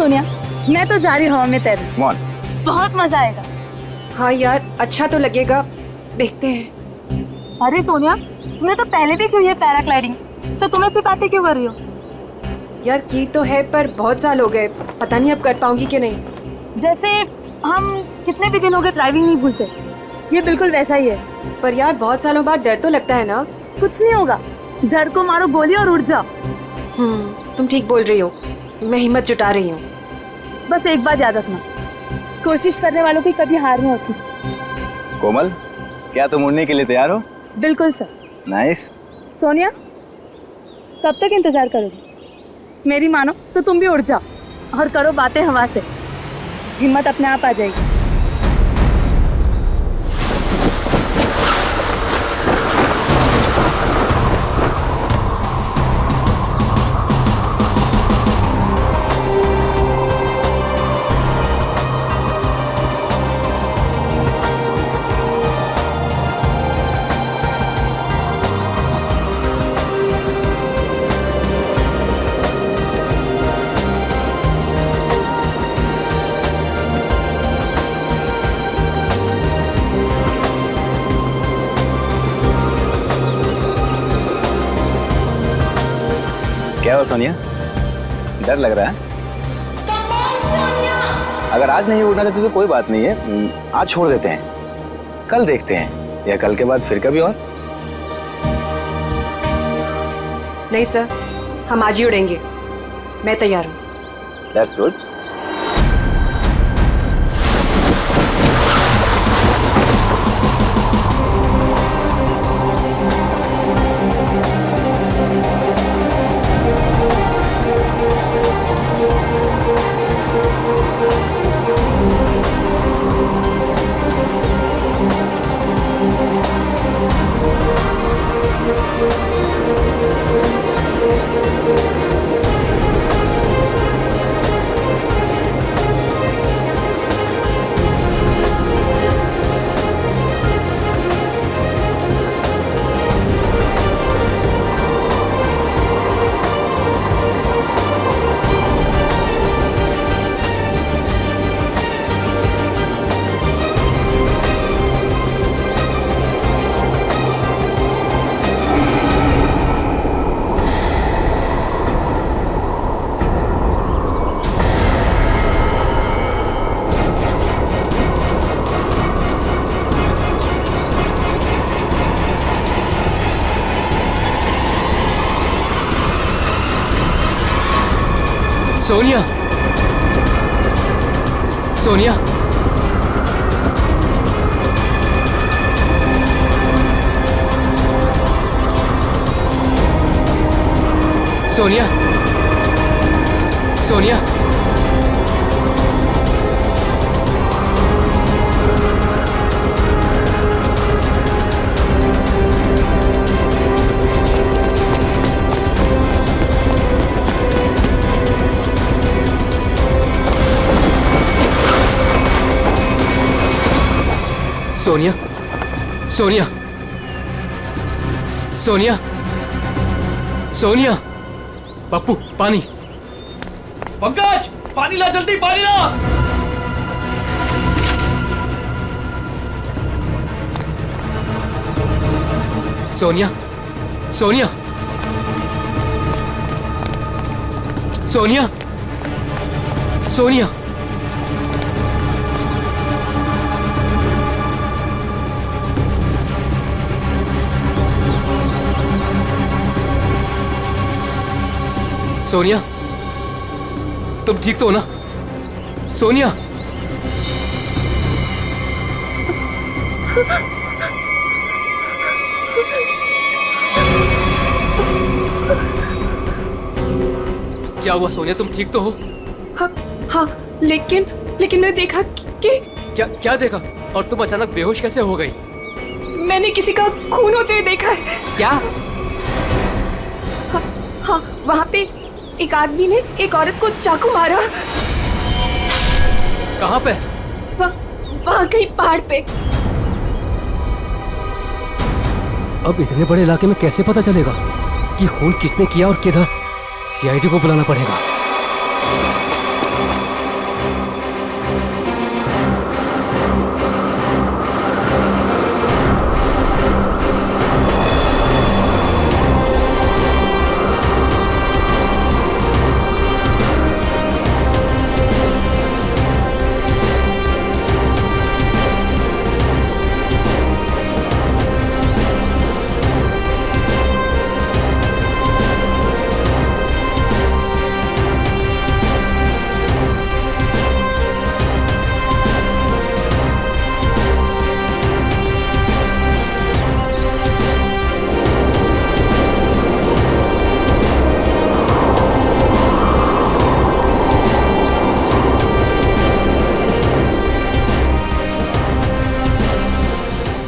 सोनिया, मैं तो जा रही हवा में तैरने। मौन, बहुत मजा आएगा। हाँ यार, अच्छा तो लगेगा, देखते हैं। अरे सोनिया, तुमने तो पहले भी की है पैराग्लाइडिंग, तो तुम ऐसी बातें क्यों कर रही हो? यार की तो है, पर बहुत साल हो गए, पता नहीं अब कर पाऊंगी कि नहीं। जैसे हम कितने भी दिन हो गए ड्राइविंग नहीं भूलते, ये बिल्कुल वैसा ही है। पर यार बहुत सालों बाद डर तो लगता है ना। कुछ नहीं होगा, डर को मारो गोली और उड़ जाओ। तुम ठीक बोल रही हो, मैं हिम्मत जुटा रही हूँ। बस एक बात याद रखना, कोशिश करने वालों की कभी हार नहीं होती। कोमल, क्या तुम उड़ने के लिए तैयार हो? बिल्कुल सर। नाइस। सोनिया, कब तक इंतजार करोगी? मेरी मानो तो तुम भी उड़ जाओ और करो बातें हवा से, हिम्मत अपने आप आ जाएगी। क्या हो सोनिया, डर लग रहा है? अगर आज नहीं उड़ना चाहते तो कोई बात नहीं है, आज छोड़ देते हैं, कल देखते हैं, या कल के बाद फिर कभी और। नहीं सर, हम आज ही उड़ेंगे, मैं तैयार हूँ। That's good. सोनिया, सोनिया, सोनिया, सोनिया, सोनिया, सोनिया, सोनिया, सोनिया, पप्पू पानी। पंकज, पानी ला, जल्दी पानी ला। सोनिया, सोनिया, सोनिया, सोनिया, सोनिया, तुम ठीक तो हो ना? सोनिया, क्या हुआ सोनिया, तुम ठीक तो हो? हाँ हाँ, लेकिन मैं देखा कि क्या देखा? और तुम अचानक बेहोश कैसे हो गई? मैंने किसी का खून होते हुए देखा है। क्या? हाँ, वहाँ पे एक आदमी ने एक औरत को चाकू मारा। कहाँ पे? वहाँ कहीं पहाड़ पे। अब इतने बड़े इलाके में कैसे पता चलेगा कि खून किसने किया और किधर? सीआईडी को बुलाना पड़ेगा।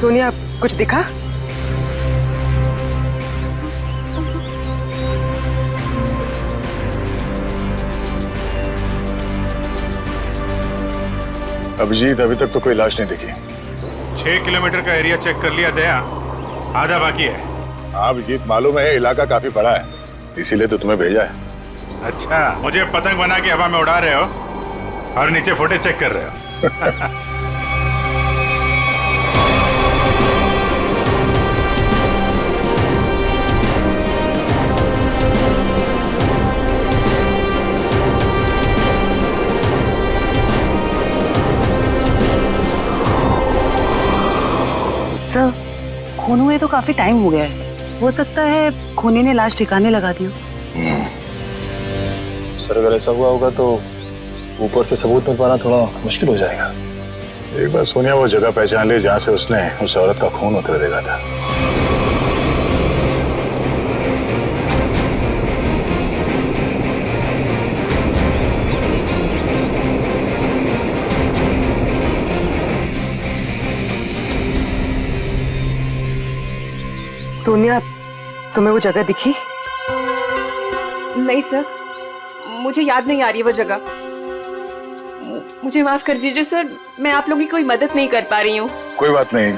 सोनिया, कुछ दिखा? अभिजीत, अभी तक तो कोई लाश नहीं दिखी। 6 किलोमीटर का एरिया चेक कर लिया दया, आधा बाकी है। हाँ अभिजीत, मालूम है इलाका काफी बड़ा है, इसीलिए तो तुम्हें भेजा है। अच्छा, मुझे पतंग बना के हवा में उड़ा रहे हो और नीचे फुटेज चेक कर रहे हो। सर, खून हुए तो काफी टाइम हो गया है, हो सकता है खूनी ने लाश ठिकाने लगा दी हो। सर अगर ऐसा हुआ होगा तो ऊपर से सबूत मिल पाना थोड़ा मुश्किल हो जाएगा। एक बार सोनिया वो जगह पहचान ली जहाँ से उसने उस औरत का खून होते हुए देखा था। सोनिया, तुम्हें वो जगह दिखी? नहीं सर, मुझे याद नहीं आ रही वो जगह। मुझे माफ कर दीजिए सर, मैं आप लोगों की कोई मदद नहीं कर पा रही हूँ। कोई बात नहीं,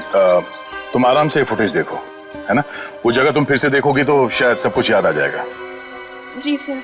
तुम आराम से फुटेज देखो, है ना? वो जगह तुम फिर से देखोगी तो शायद सब कुछ याद आ जाएगा। जी सर।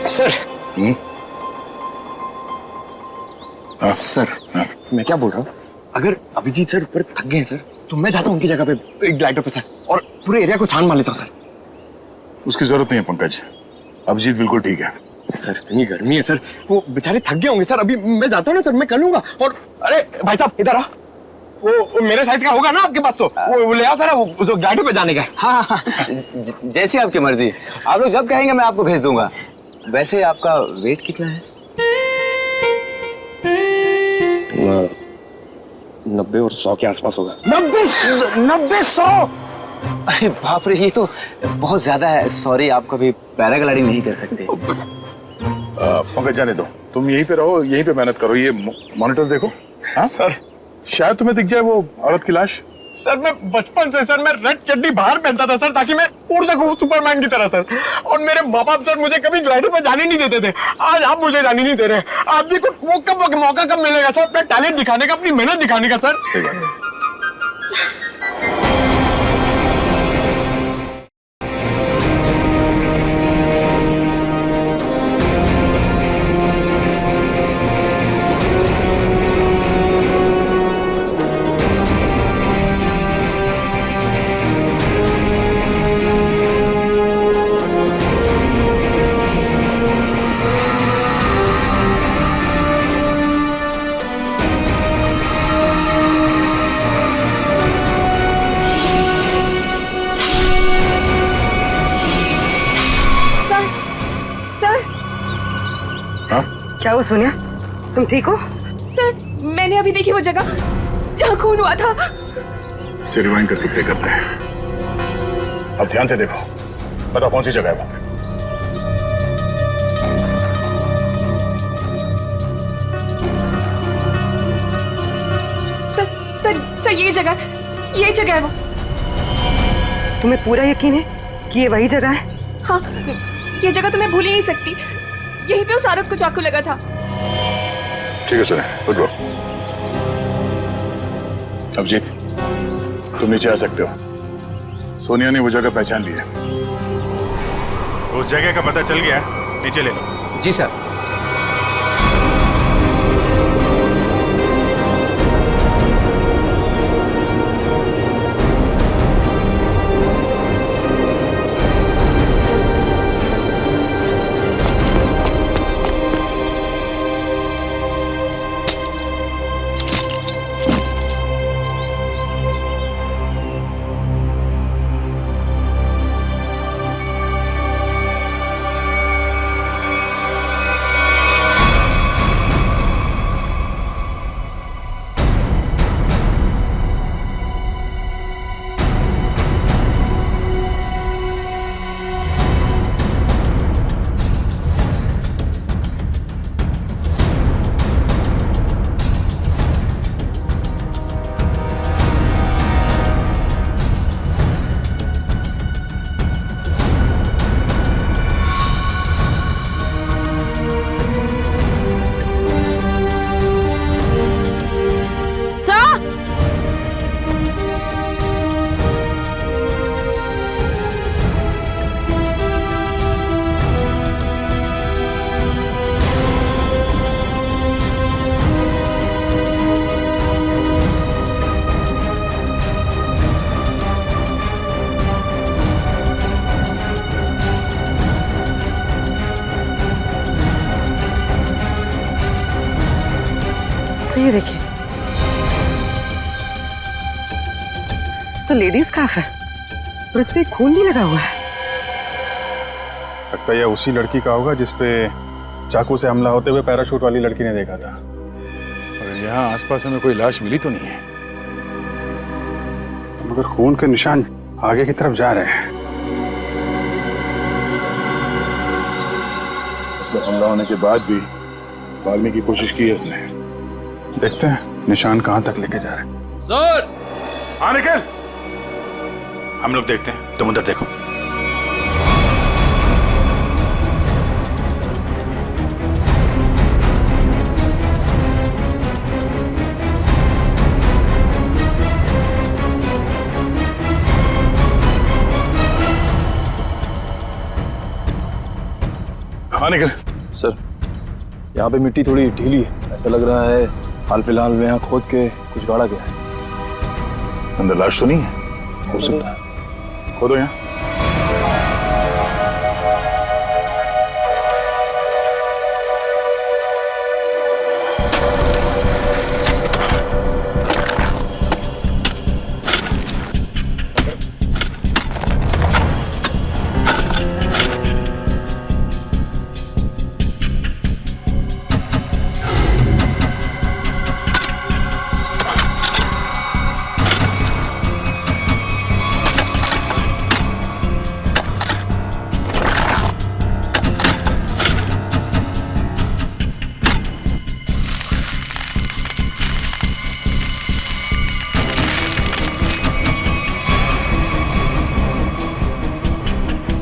सर हाँ? सर हाँ? मैं क्या बोल रहा हूँ, अगर अभिजीत सर ऊपर थक गए हैं सर तो मैं जाता हूँ उनकी जगह पे एक ग्लाइडर पे सर, और पूरे एरिया को छान मार लेता हूँ सर। उसकी जरूरत नहीं है पंकज, अभिजीत बिल्कुल ठीक है। सर इतनी गर्मी है सर, वो बेचारे थक गए होंगे सर। अभी मैं जाता हूँ ना सर, मैं कर लूंगा। और अरे भाई साहब इधर आ, वो मेरे साइज का होगा ना आपके पास तो वो ले आओ सर, वो ग्लाइडर पे जाने का। हाँ हाँ जैसी आपकी मर्जी, आप लोग जब कहेंगे मैं आपको भेज दूंगा। वैसे आपका वेट कितना है? 90 और 100 के आसपास होगा। 90-100? अरे बाप रे, ये तो बहुत ज्यादा है। सॉरी, आप कभी पैराग्लाइडिंग नहीं कर सकते। पंकज जाने दो, तुम यहीं पे रहो, यहीं पे मेहनत करो। ये मॉनिटर देखो। हाँ सर शायद तुम्हें दिख जाए वो औरत की लाश। सर मैं बचपन से सर मैं रेड चड्डी बाहर पहनता था सर, ताकि मैं उड़ सकूं सुपरमैन की तरह सर। और मेरे माँ बाप सर मुझे कभी ग्लाइडर पे जाने नहीं देते थे। आज आप मुझे जाने नहीं दे रहे। आप भी को वो कब मौका कब मिलेगा सर अपना टैलेंट दिखाने का, अपनी मेहनत दिखाने का सर? सही बात है। क्या हुआ सोनिया, तुम ठीक हो? सर मैंने अभी देखी वो जगह जहाँ खून हुआ था। इसे रिवाइंड करके प्ले करते हैं। अब ध्यान से देखो, बताओ कौन सी जगह है वो? सर ये जगह है वो। तुम्हें पूरा यकीन है कि ये वही जगह है? हाँ, ये जगह तो मैं भूल ही नहीं सकती। यहीं पे उस औरत को चाकू लगा था। ठीक है सर, गुड गो। अभिजीत तुम नीचे आ सकते हो। सोनिया ने वो जगह पहचान ली है। उस जगह का पता चल गया, नीचे ले लो। जी सर। सर ये देखिए, तो लेडीज स्कार्फ है और इस पे खून भी लगा हुआ है। लगता है यह उसी लड़की का होगा जिसपे चाकू से हमला होते हुए पैराशूट वाली लड़की ने देखा था। और यहाँ आसपास हमें कोई लाश मिली तो नहीं है, मगर खून के निशान आगे की तरफ जा रहे हैं। मतलब हमला होने के बाद भी भागने की कोशिश की है इसने। देखते हैं निशान कहां तक लेके जा रहे हैं। सर हाँ निकल, हम लोग देखते हैं, तुम उधर देखो। हाँ निकल। सर यहाँ पे मिट्टी थोड़ी ढीली है, ऐसा लग रहा है हाल फिलहाल में यहाँ खोद के कुछ गाड़ा गया है। अंदर लाश तो नहीं है? हो सकता है। खोदो यहाँ।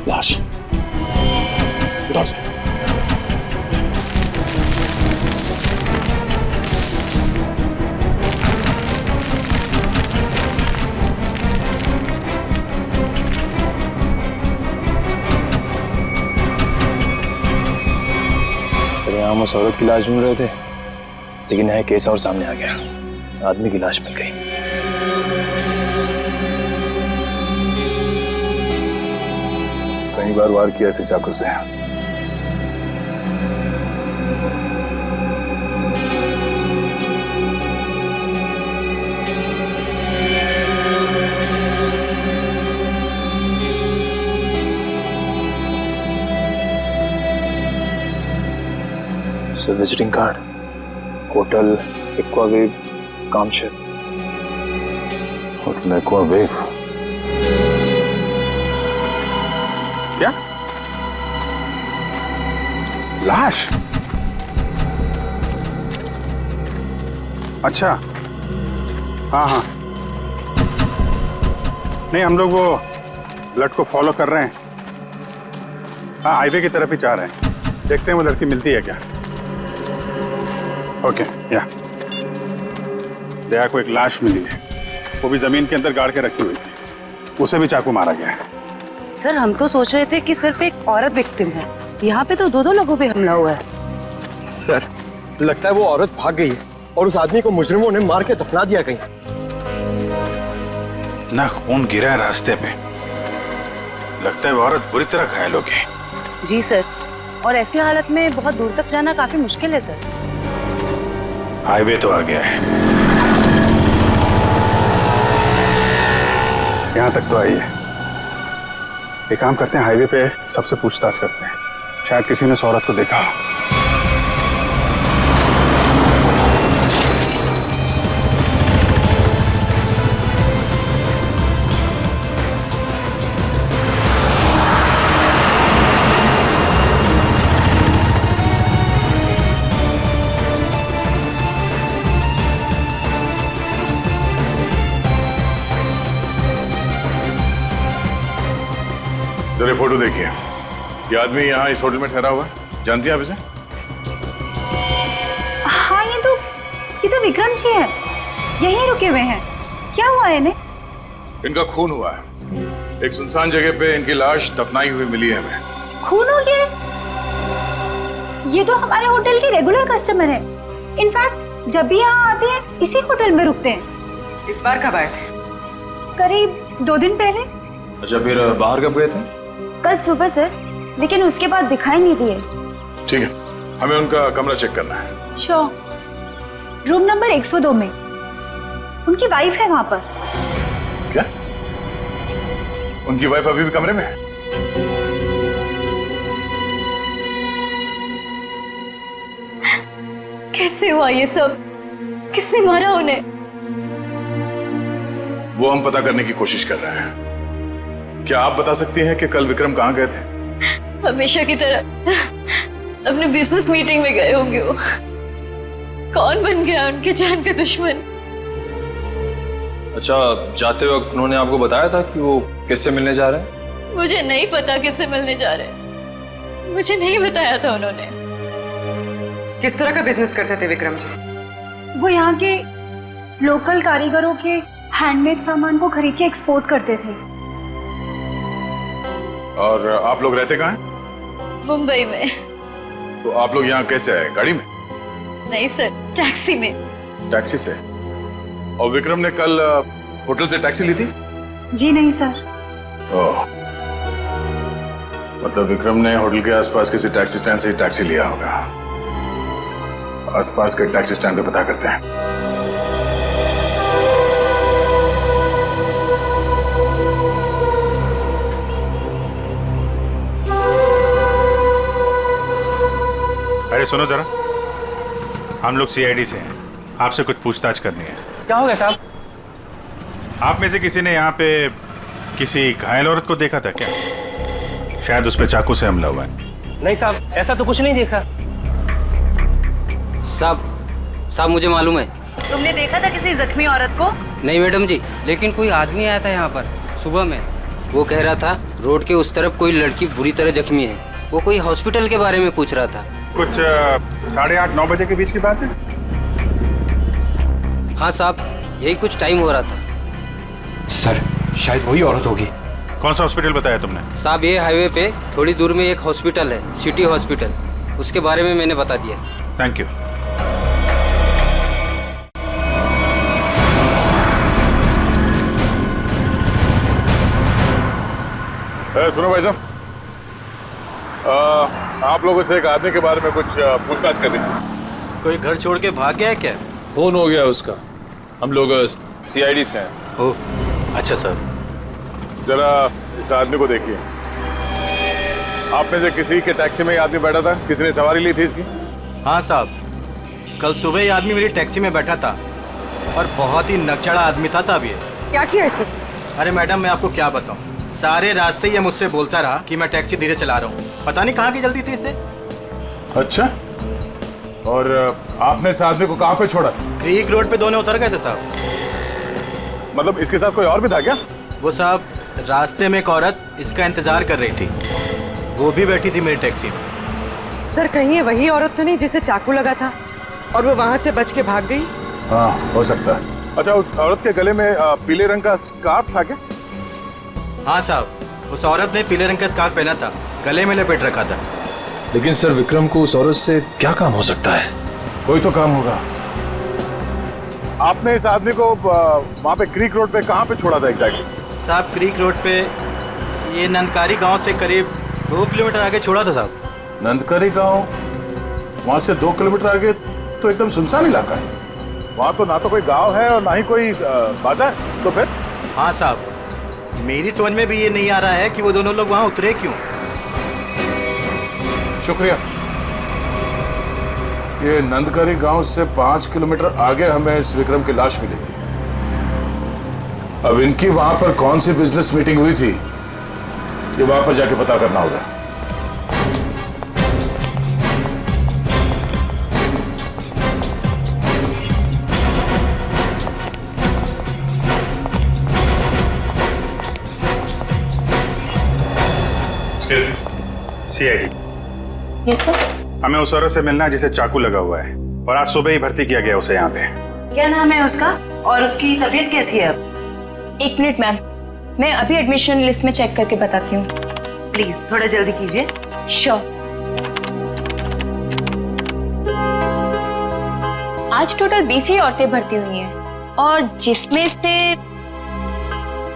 लाश उठाओ सर। सर यहाँ हम उस औरत की लाश ढूंढ रहे थे, लेकिन यहाँ केस और सामने आ गया, आदमी की लाश मिल गई। कई बार वार किया ऐसे चाकू से। Sir visiting card, hotel Aquawave Kamsher. Hotel Aquawave. क्या लाश? अच्छा हाँ हाँ, नहीं हम लोग वो ब्लड को फॉलो कर रहे हैं। हाँ हाईवे की तरफ ही जा रहे हैं, देखते हैं वो लड़की मिलती है क्या। ओके या दया को एक लाश मिली है, वो भी जमीन के अंदर गाड़ के रखी हुई थी, उसे भी चाकू मारा गया है। सर हम तो सोच रहे थे कि सिर्फ एक औरत विक्टिम है, यहाँ पे तो दो लोगों पे हमला हुआ है। सर लगता है वो औरत भाग गई है और उस आदमी को मुजरिमों ने मार के दफना दिया कहीं। ना खून गिरा है रास्ते पे, लगता है वो औरत बुरी तरह घायल हो गई। जी सर, और ऐसी हालत में बहुत दूर तक जाना काफी मुश्किल है सर। हाईवे तो आ गया है, यहाँ तक तो आई है। एक काम करते हैं, हाईवे पे सबसे पूछताछ करते हैं, शायद किसी ने उस औरत को देखा हो। जरा फोटो देखिए, ये आदमी यहाँ इस होटल में ठहरा हुआ है, जानती हैं आप इसे? हाँ ये तो विक्रम जी है, यहीं रुके हुए हैं। क्या हुआ है इन्हें? इनका खून हुआ है, एक सुनसान जगह पे इनकी लाश दफनाई हुई मिली है हमें। खून हो गया? ये तो हमारे होटल के रेगुलर कस्टमर है। इनफैक्ट जब भी यहाँ आते हैं इसी होटल में रुकते हैं। इस बार कब आए थे? करीब 2 दिन पहले। अच्छा फिर बाहर कब गए थे? कल सुबह सर, लेकिन उसके बाद दिखाई नहीं दिए। ठीक है, हमें उनका कमरा चेक करना है। श्योर। रूम नंबर 102 में। उनकी वाइफ है वहां पर। क्या? उनकी वाइफ अभी भी कमरे में है? कैसे हुआ ये सब? किसने मारा उन्हें? वो हम पता करने की कोशिश कर रहे हैं। क्या आप बता सकती हैं कि कल विक्रम कहाँ गए थे? हमेशा की तरह अपने बिजनेस मीटिंग में गए होंगे वो। कौन बन गया उनके जान का दुश्मन? अच्छा, जाते वक्त उन्होंने आपको बताया था कि वो किससे मिलने जा रहे हैं? मुझे नहीं पता किससे मिलने जा रहे हैं। मुझे नहीं बताया था उन्होंने। किस तरह का बिजनेस करते थे विक्रम जी? वो यहाँ के लोकल कारीगरों के हैंडमेड सामान को खरीद के एक्सपोर्ट करते थे। और आप लोग रहते कहाँ हैं? मुंबई में। तो आप लोग यहाँ कैसे आए? गाड़ी में? नहीं सर, टैक्सी में। टैक्सी से? और विक्रम ने कल होटल से टैक्सी ली थी? जी नहीं सर। ओह, मतलब विक्रम ने होटल के आसपास किसी टैक्सी स्टैंड से ही टैक्सी लिया होगा। आसपास के टैक्सी स्टैंड पे पता करते हैं। अरे सुनो जरा, हम लोग सीआईडी से हैं, आपसे कुछ पूछताछ करनी है। क्या हो गया साहब? आप में से किसी ने यहाँ पे किसी घायल औरत को देखा था क्या? शायद उस पे चाकू से हमला हुआ है। नहीं साहब, ऐसा तो कुछ नहीं देखा। साहब मुझे मालूम है। तुमने देखा था किसी जख्मी औरत को? नहीं मैडम जी, लेकिन कोई आदमी आया था यहाँ पर सुबह में। वो कह रहा था रोड के उस तरफ कोई लड़की बुरी तरह जख्मी है। वो कोई हॉस्पिटल के बारे में पूछ रहा था। कुछ 8:30-9 बजे के बीच की बात है। हाँ साहब, यही कुछ टाइम हो रहा था। सर शायद वही औरत होगी। कौन सा हॉस्पिटल बताया तुमने? साहब ये हाईवे पे थोड़ी दूर में एक हॉस्पिटल है, सिटी हॉस्पिटल। उसके बारे में मैंने बता दिया। Thank you. सुनो भाई साहब, आप लोगों से एक आदमी के बारे में कुछ पूछताछ करनी है। कोई घर छोड़ के भाग गया है क्या? फोन हो गया उसका। हम लोग सीआईडी से हैं। ओह अच्छा सर। जरा इस आदमी को देखिए। आप में से किसी के टैक्सी में ये आदमी बैठा था? किसी ने सवारी ली थी इसकी? हाँ साहब, कल सुबह ये आदमी मेरी टैक्सी में बैठा था और बहुत ही नकचड़ा आदमी था साहब ये। क्या किया इसने? अरे मैडम, मैं आपको क्या बताऊं, सारे रास्ते ये मुझसे बोलता रहा कि मैं टैक्सी धीरे चला रहा हूँ। पता नहीं कहाँ की जल्दी थी इसे। अच्छा, और आपने इस आदमी को कहाँ पे छोड़ा था? क्रीक रोड पे दोनों उतर गए थे साहब। मतलब इसके साथ कोई और भी था क्या? वो साहब, रास्ते में एक औरत इसका इंतजार कर रही थी, वो भी बैठी थी मेरी टैक्सी में। सर कहीं ये वही औरत तो नहीं जिसे चाकू लगा था और वो वहाँ से बच के भाग गई? हाँ, हो सकता है। अच्छा, उस औरत के गले में पीले रंग का स्कार्फ था क्या? हाँ साहब, उस औरत ने पीले रंग का स्कार्फ पहना था, गले में लपेट रखा था। लेकिन सर विक्रम को उस औरत से क्या काम हो सकता है? कोई तो काम होगा। आपने इस आदमी को वहाँ पे क्रीक रोड पे कहाँ पे छोड़ा था एग्जैक्टली? साहब क्रीक रोड पे ये नंदकारी गांव से करीब 2 किलोमीटर आगे छोड़ा था साहब। नंदकारी गांव? वहाँ से 2 किलोमीटर आगे तो एकदम सुनसान इलाका है। वहाँ तो ना तो कोई गांव है और ना ही कोई बाजार। तो फिर? हाँ साहब, मेरी समझ में भी ये नहीं आ रहा है कि वो दोनों लोग वहाँ उतरे क्यों। शुक्रिया। ये नंदकारी गांव से 5 किलोमीटर आगे हमें इस विक्रम की लाश मिली थी। अब इनकी वहां पर कौन सी बिजनेस मीटिंग हुई थी, ये वहां पर जाके पता करना होगा। सीआईडी। Yes sir. हमें उस औरत से मिलना है जिसे चाकू लगा हुआ है और आज सुबह ही भर्ती किया गया उसे यहाँ पे। क्या नाम है उसका और उसकी तबीयत कैसी है अब? 1 मिनट मैम, मैं अभी एडमिशन लिस्ट में चेक करके बताती हूँ। प्लीज थोड़ा जल्दी कीजिए। श्योर। आज टोटल 20 ही औरतें भर्ती हुई हैं और जिसमें से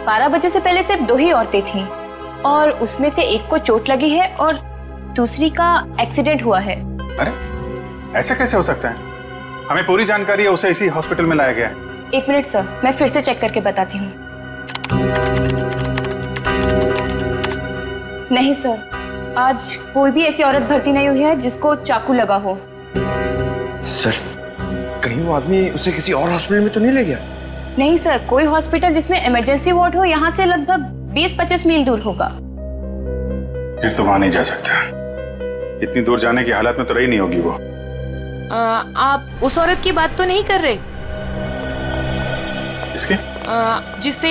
12 बजे से पहले सिर्फ 2 ही औरतें थीं और उसमें से एक को चोट लगी है और दूसरी का एक्सीडेंट हुआ है। अरे ऐसा कैसे हो सकता है? हमें पूरी जानकारी है, उसे इसी हॉस्पिटल में लाया गया है। 1 मिनट सर, मैं फिर से चेक करके बताती हूँ। नहीं सर, आज कोई भी ऐसी औरत भर्ती नहीं हुई है जिसको चाकू लगा हो। सर, कहीं वो आदमी उसे किसी और हॉस्पिटल में तो नहीं ले गया? नहीं सर, कोई हॉस्पिटल जिसमें इमरजेंसी वार्ड हो यहाँ से लगभग 20-25 मील दूर होगा। फिर तो वहां नहीं जा सकता। इतनी दूर जाने की हालत में तो रही नहीं होगी वो। आप उस औरत की बात तो नहीं कर रहे इसके जिसे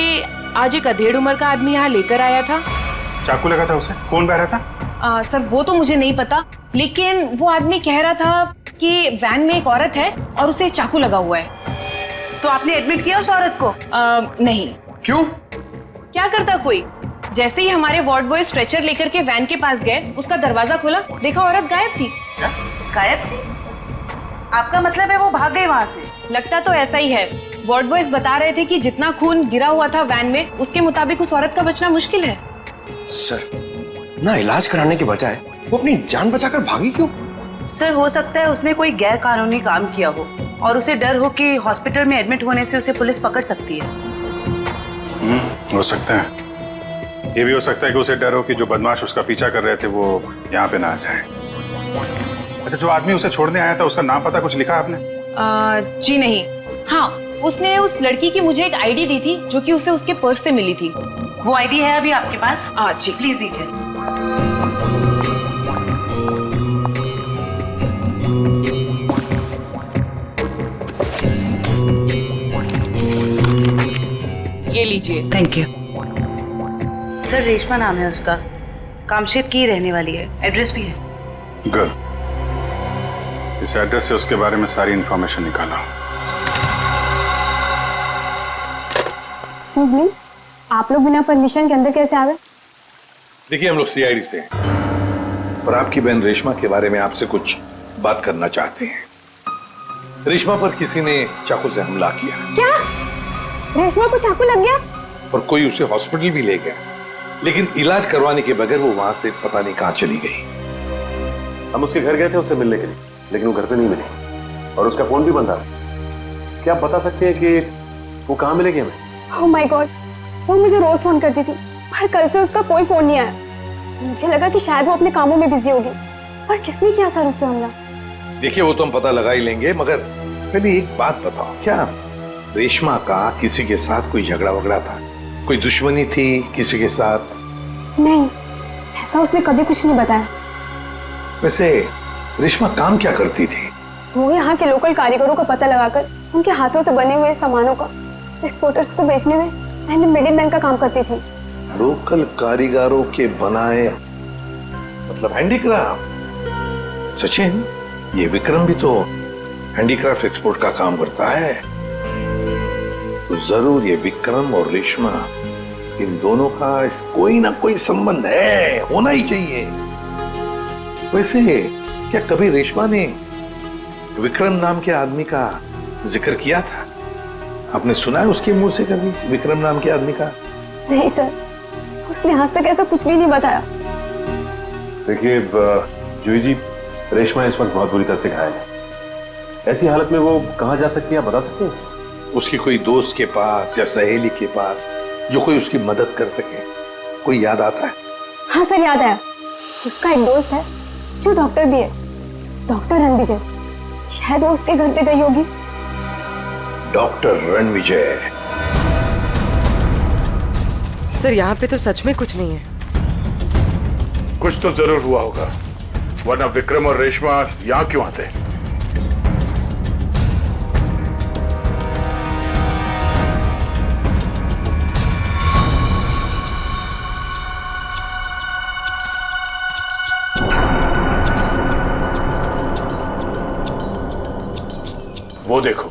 आज एक अधेड़ उम्र का आदमी यहाँ लेकर आया था? चाकू लगा था उसे, खून बह रहा था। सर वो तो मुझे नहीं पता, लेकिन वो आदमी कह रहा था कि वैन में एक औरत है और उसे चाकू लगा हुआ है। तो आपने एडमिट किया उस औरत को? नहीं। क्यों? क्या करता कोई? जैसे ही हमारे वार्ड बॉय स्ट्रेचर लेकर के वैन के पास गए, उसका दरवाजा खोला, देखा औरत गायब थी। गायब? आपका मतलब है वो भाग गई वहां से? लगता तो ऐसा ही है। वार्ड बॉयज बता रहे थे कि जितना खून गिरा हुआ था वैन में, उसके मुताबिक उस औरत का बचना मुश्किल है। सर, ना इलाज कराने के बजाय वो अपनी जान बचाकर भागी क्यों? सर, हो सकता है उसने कोई गैर कानूनी काम किया हो और उसे डर हो कि हॉस्पिटल में एडमिट होने से उसे पुलिस पकड़ सकती है। हो सकता है। ये भी हो सकता है कि उसे डर हो कि जो बदमाश उसका पीछा कर रहे थे वो यहाँ पे ना आ जाए। अच्छा, जो आदमी उसे छोड़ने आया था उसका नाम पता कुछ लिखा आपने? जी नहीं। हाँ, उसने उस लड़की की मुझे एक आईडी दी थी जो कि उसे उसके पर्स से मिली थी। वो आईडी है अभी आपके पास? जी प्लीज दीजिए। ये लीजिए। Thank you. सर, रेशमा नाम है उसका, कामशेद की रहने वाली है, एड्रेस भी है। गुड। इस एड्रेस से उसके बारे में सारी इंफॉर्मेशन निकाला। एक्सक्यूज मी, आप लोग बिना परमिशन के अंदर कैसे आ गए? देखिए, हम लोग सीआईडी से हैं और आपकी बहन रेशमा के बारे में आपसे कुछ बात करना चाहते हैं। रेशमा पर किसी ने चाकू से हमला किया। क्या? रेशमा को चाकू लग गया? और कोई उसे हॉस्पिटल भी ले गया, लेकिन इलाज करवाने के बगैर वो वहां से पता नहीं कहां चली गई। हम उसके घर गए थे उससे मिलने के लिए, लेकिन वो घर पे नहीं मिली और उसका फोन भी बंद था। क्या आप बता सकते हैं कि वो कहाँ मिलेगी हमें? ओह माय गॉड, वो मुझे रोज फोन करती थी, पर कल से उसका कोई फोन नहीं आया। मुझे लगा कि शायद वो अपने कामों में बिजी होगी। पर किसने किया सर उस पे हमला? देखिए, वो तो हम पता लगा ही लेंगे, मगर पहले एक बात बताओ, क्या रेशमा का किसी के साथ कोई झगड़ा वगड़ा था? कोई दुश्मनी थी किसी के साथ? नहीं, ऐसा उसने कभी कुछ नहीं बताया। वैसे रेशमा काम क्या करती थी? वो यहाँ के लोकल कारीगरों का पता लगाकर उनके हाथों से बने हुए सामानों का एक्सपोर्टर्स को बेचने में एंड मिडिलमैन का काम करती थी। लोकल कारीगरों के बनाए, मतलब हैंडीक्राफ्ट। सचिन, ये विक्रम भी तो हैंडीक्राफ्ट एक्सपोर्ट का काम करता है, तो जरूर ये विक्रम और रेशमा, इन दोनों का कोई ना कोई संबंध है, होना ही चाहिए। वैसे क्या कभी रेशमा ने विक्रम नाम के आदमी का जिक्र किया था? आपने सुना है उसके मुंह से कभी विक्रम नाम के आदमी का? नहीं सर, उसने आज तक ऐसा कुछ भी नहीं बताया। देखिए जूही जी, रेशमा इस वक्त बहुत बुरी तरह से घायल है। ऐसी हालत में वो कहाँ जा सकती है, आप बता सकते हैं? उसकी कोई दोस्त के पास या सहेली के पास जो कोई उसकी मदद कर सके, कोई याद आता है? हाँ सर, याद आया। उसका एक दोस्त है जो डॉक्टर भी है, डॉक्टर रणविजय। शायद वो उसके घर पे गई होगी। डॉक्टर रणविजय? सर, यहाँ पे तो सच में कुछ नहीं है। कुछ तो जरूर हुआ होगा, वरना विक्रम और रेशमा यहाँ क्यों आते? वो देखो,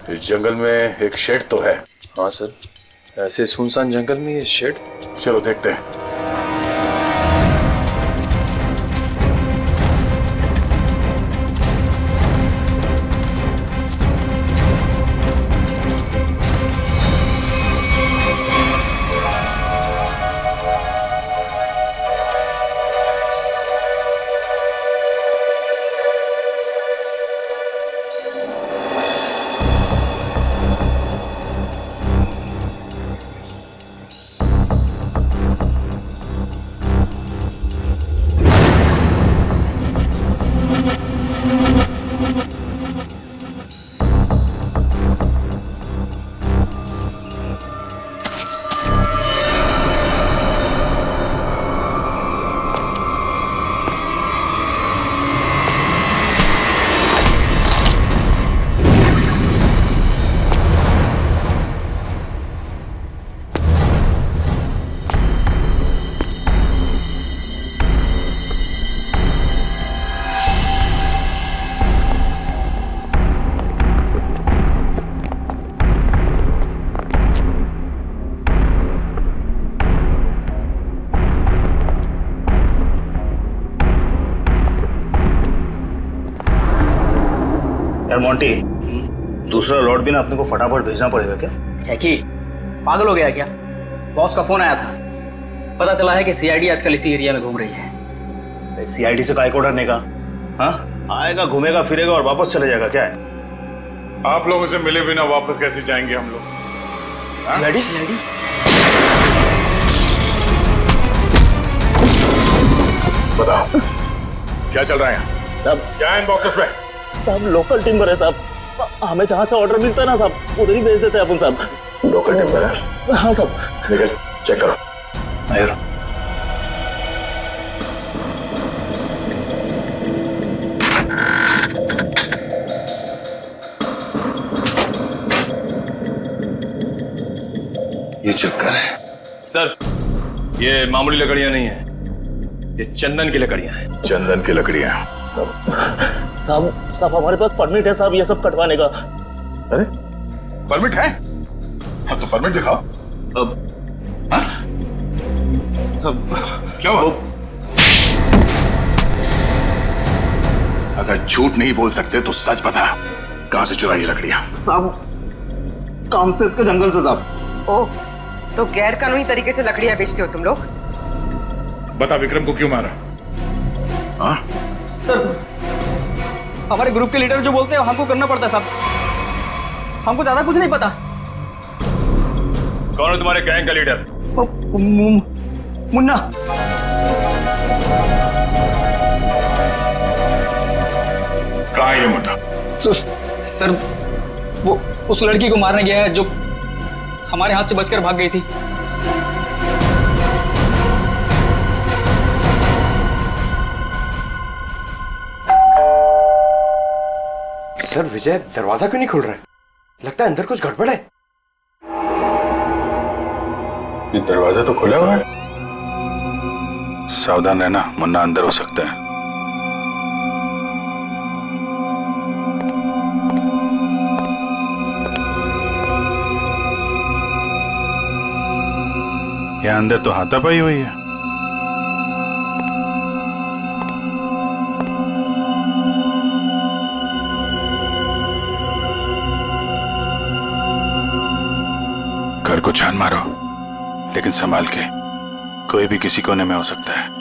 इस जंगल में एक शेड तो है। हाँ सर, ऐसे सुनसान जंगल में ये शेड? चलो देखते हैं। यार मोंटी, दूसरा लॉट भी ना अपने को फटाफट भेजना पड़ेगा क्या? जैकी पागल हो गया क्या? बॉस का फोन आया था, पता चला है कि सीआईडी आजकल इसी एरिया में घूम रही है। सीआईडी से काय को डरने का? हाँ, आएगा घूमेगा फिरेगा और वापस चले जाएगा, क्या है? आप लोगों से मिले बिना वापस कैसे जाएंगे हम लोग? सीआईडी? बताओ क्या चल रहा है यहाँ? सब क्या है इन बॉक्सेस में? सब लोकल टिम्बर है साहब, हमें जहाँ से ऑर्डर मिलता है ना साहब उधर ही भेज देते हैं अपन साहब। लोकल टिम्बर है? हाँ साहब। निकल चेक करो। आयर ये चक्कर है सर, ये मामूली लकड़ियां नहीं है, ये चंदन की लकड़ियां हैं। चंदन की लकड़ियां। साहब हमारे पास परमिट है साहब ये सब कटवाने का। अरे परमिट है? हाँ तो परमिट दिखाओ। अब हाँ? सब क्या हुआ? अगर झूठ नहीं बोल सकते तो सच बता, कहां से चुराई लकड़ियां? साहब कामसेद के जंगल से साहब। ओह, तो गैर कानूनी तरीके से लकड़ियां बेचते हो तुम लोग? बता विक्रम को क्यों मारा? हाँ? सर हमारे ग्रुप के लीडर जो बोलते हैं हमको करना पड़ता है साहब, हमको ज्यादा कुछ नहीं पता। कौन है तुम्हारे गैंग का लीडर? मुन्ना। कहाँ है ये मुन्ना? सर वो उस लड़की को मारने गया है जो हमारे हाथ से बचकर भाग गई थी। सर विजय दरवाजा क्यों नहीं खुल रहा है? लगता है अंदर कुछ गड़बड़ है। ये दरवाजा तो खुला हुआ है। सावधान रहना, मुन्ना अंदर हो सकता है। यहाँ अंदर तो हाथापाई हुई है। घर को छान मारो, लेकिन संभाल के, कोई भी किसी कोने में हो सकता है।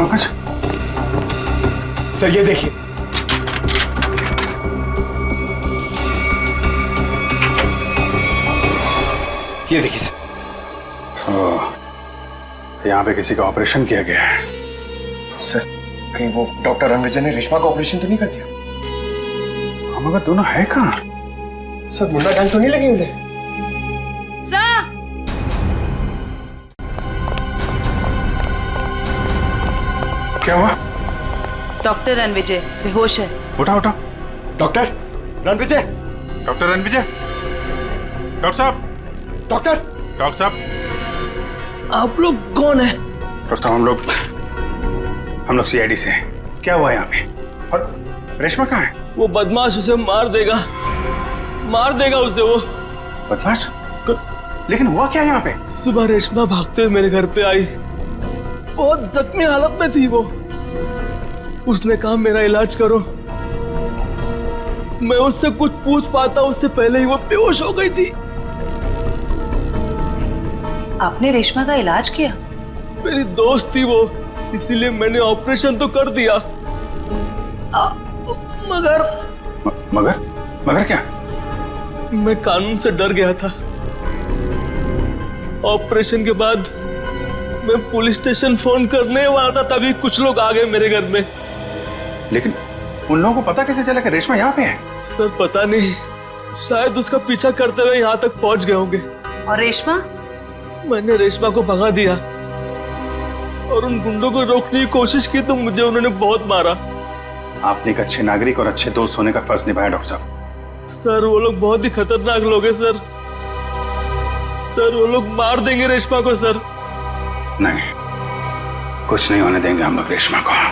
कुछ सर ये देखिए, ये देखिए सर। तो यहाँ पे किसी का ऑपरेशन किया गया है। सर कहीं वो डॉक्टर रणविजय ने रेशमा का ऑपरेशन तो नहीं कर दिया? हम अगर दोनों है कहाँ? सर मुन्ना गैंग तो नहीं लगी उन्हें? क्या हुआ? डॉक्टर रणविजय बेहोश है। उठा उठा। Doctor Ranvijay, doctor Ranvijay, doctor साहब, डॉक्टर साहब। आप लोग कौन है? डॉक्टर साहब हम लोग सीआईडी से हैं। क्या हुआ यहाँ पे? और रेशमा कहाँ है? वो बदमाश उसे मार देगा उसे वो। बदमाश? लेकिन हुआ क्या यहाँ पे? सुबह रेशमा भागते हुए मेरे घर पे आई, बहुत जख्मी हालत में थी वो। उसने कहा मेरा इलाज करो। मैं उससे कुछ पूछ पाता उससे पहले ही वो बेहोश हो गई थी। आपने रेशमा का इलाज किया? मेरी दोस्त थी वो, इसीलिए मैंने ऑपरेशन तो कर दिया। मगर मगर मगर क्या? मैं कानून से डर गया था। ऑपरेशन के बाद मैं पुलिस स्टेशन फोन करने वाला था, तभी कुछ लोग आ गए मेरे घर में। लेकिन उन लोगों को पता कैसे चला कि रेशमा यहाँ पे है? सर पता नहीं, शायद उसका पीछा करते हुए यहाँ तक पहुंच गए होंगे। और रेशमा? मैंने रेशमा को भगा दिया और उन गुंडों को रोकने की कोशिश की तो मुझे उन्होंने बहुत मारा। आपने एक अच्छे नागरिक और अच्छे दोस्त होने का फर्ज निभाया डॉक्टर साहब। सर वो लोग बहुत ही खतरनाक लोग हैं सर। सर वो लोग मार देंगे रेशमा को सर। नहीं, कुछ नहीं होने देंगे हम लोग रेशमा को।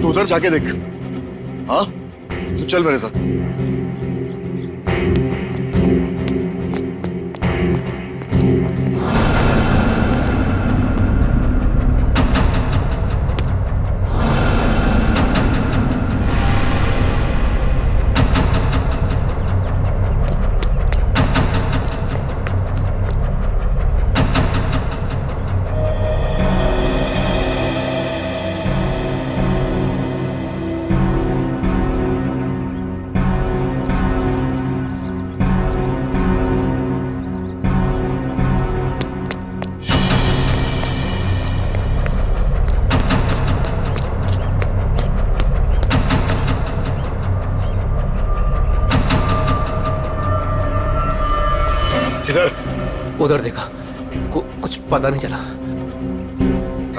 उधर जाके देख। हाँ, तू चल मेरे साथ। उधर देखा, कुछ पता नहीं चला।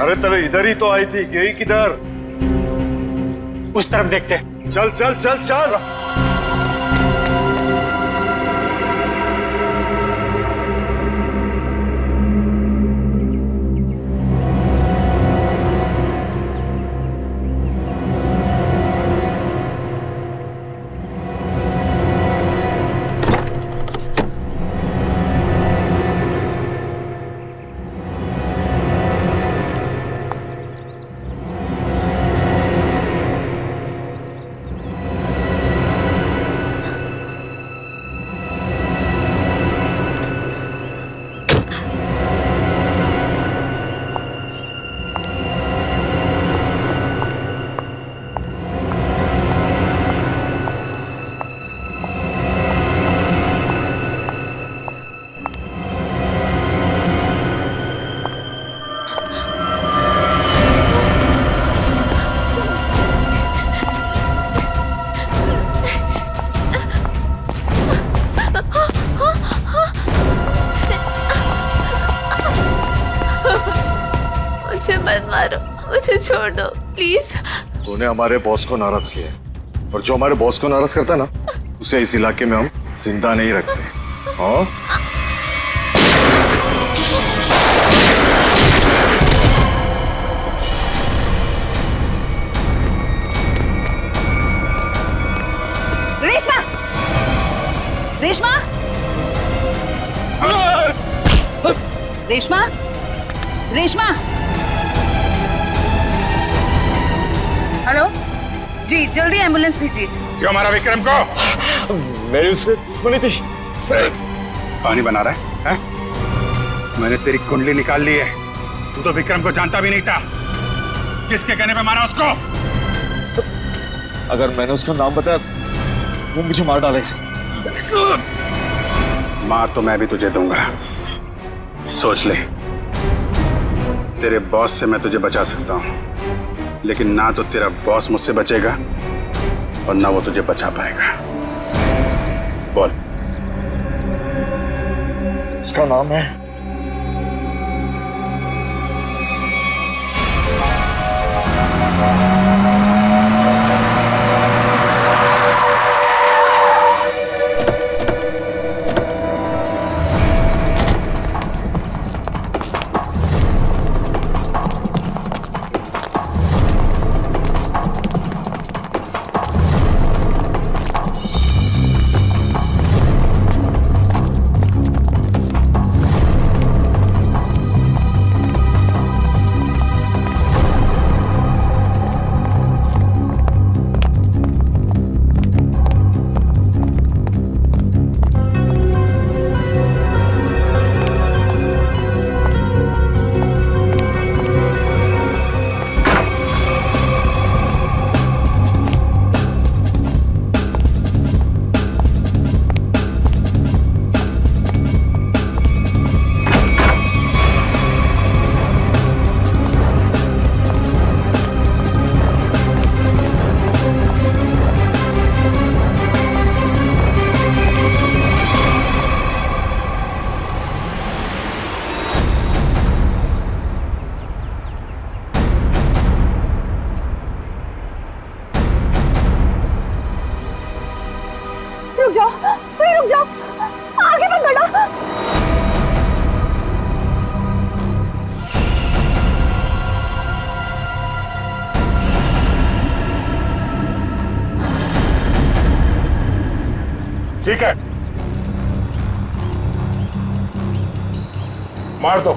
अरे तेरे इधर ही तो आई थी, गई किधर? उस तरफ देखते। चल चल चल चल। मुझे मत मारो, मुझे छोड़ दो प्लीज। तूने हमारे बॉस को नाराज किया है, और जो हमारे बॉस को नाराज करता है ना, उसे इस इलाके में हम जिंदा नहीं रखते। हाँ? रेशमा! रेशमा! रेशमा! रेशमा! हेलो जी, जल्दी एम्बुलेंस भेजिए। जो हमारा विक्रम को मेरी उससे दुश्मनी थी। पानी बना रहा है? मैंने तेरी कुंडली निकाल ली है। तू तो विक्रम को जानता भी नहीं था। किसके कहने पे मारा उसको? अगर मैंने उसका नाम बताया वो मुझे मार डालेगा। मार तो मैं भी तुझे दूंगा, सोच ले। तेरे बॉस से मैं तुझे बचा सकता हूँ, लेकिन ना तो तेरा बॉस मुझसे बचेगा और ना वो तुझे बचा पाएगा। बोल। उसका नाम है रुक जाओ, कोई रुक जाओ, आगे मत बढ़ो। ठीक है, मार दो,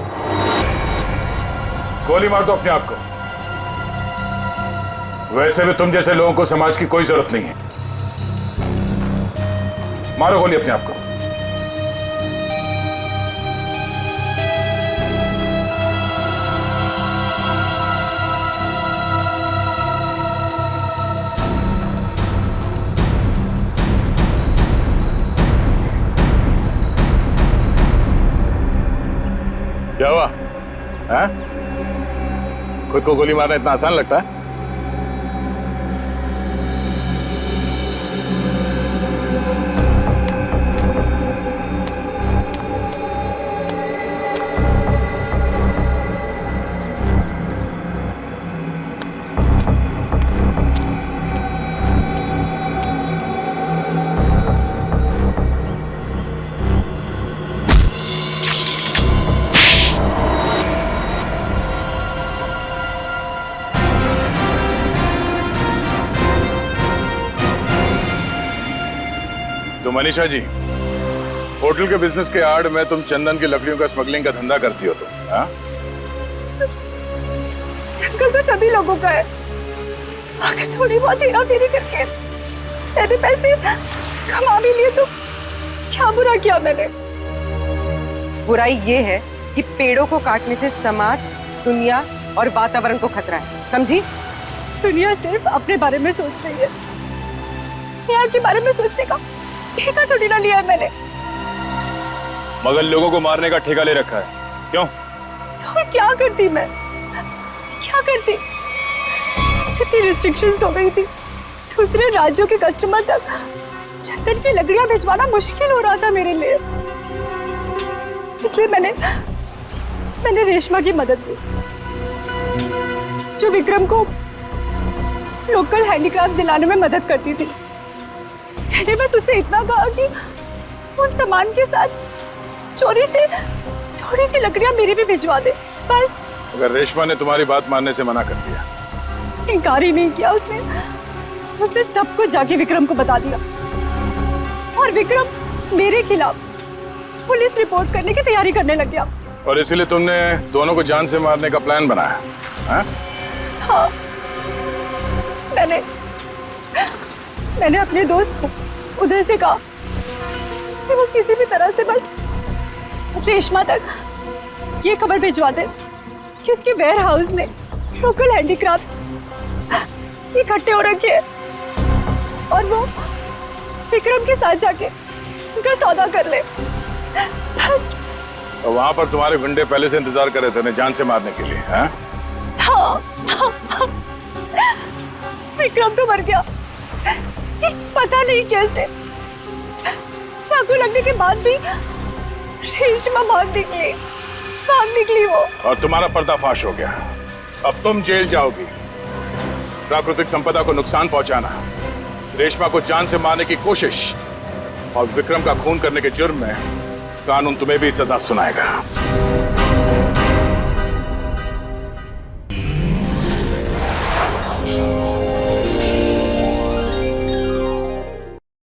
गोली मार दो अपने आप को। वैसे भी तुम जैसे लोगों को समाज की कोई जरूरत नहीं है। मारो गोली अपने आप को। क्या हुआ? हैं? खुद को गोली मारना इतना आसान लगता है? तो मनीषा जी, होटल के बिजनेस के आड़ में तुम चंदन की लकड़ियों का स्मगलिंग का धंधा करती हो तुम, हाँ? जंगल तो सभी लोगों का है। अगर थोड़ी बहुत हेरा फेरी करके मैंने पैसे कमा भी लिए तो क्या बुरा किया मैंने? बुराई ये है कि पेड़ों को काटने से समाज, दुनिया और वातावरण को खतरा है, समझी? दुनिया सिर्फ अपने बारे में सोच रही है, यहाँ के बारे में सोचने का ठेका थोड़ी ना लिया है मैंने। मगर लोगों को मारने का ठेका ले रखा है, क्यों? तो क्या करती मैं? क्या करती? इतनी रिस्ट्रिक्शंस हो गई थी, दूसरे राज्यों के कस्टमर तक चंदन की लकड़ियां भिजवाना मुश्किल हो रहा था मेरे लिए। इसलिए मैंने रेशमा की मदद ली, जो विक्रम को लोकल हैंडीक्राफ्ट दिलाने में मदद करती थी। मैंने बस उसे इतना कहा कि उन सामान के साथ चोरी से थोड़ी सी लकड़ियां मेरी भी भिजवा दे, बस। अगर रेशमा ने तुम्हारी बात मानने से मना कर दिया? इनकार ही नहीं किया उसने सब कुछ जाके विक्रम को बता दिया और विक्रम मेरे खिलाफ पुलिस रिपोर्ट करने की तैयारी करने लग गया। और इसीलिए तुमने दोनों को जान से मारने का प्लान बनाया, हाँ? हाँ, मैंने अपने दोस्त उदय से कहा कि वो किसी भी तरह से बस रेशमा तक ये खबर भिजवा दे कि उसके वेयर हाउस में लोकल हैंडीक्राफ्ट्स इकट्ठे हो रखे हैं और वो विक्रम के साथ जाके उनका सौदा कर ले, बस। तो वहां पर तुम्हारे गुंडे पहले से इंतजार कर रहे थे उन्हें जान से मारने के लिए, हाँ? हाँ। विक्रम तो मर गया, पता नहीं कैसे। चाकू लगने के बाद भी रेशमा भाग निकली वो। और तुम्हारा पर्दाफाश हो गया। अब तुम जेल जाओगी। प्राकृतिक संपदा को नुकसान पहुंचाना, रेशमा को जान से मारने की कोशिश और विक्रम का खून करने के जुर्म में कानून तुम्हें भी सजा सुनाएगा।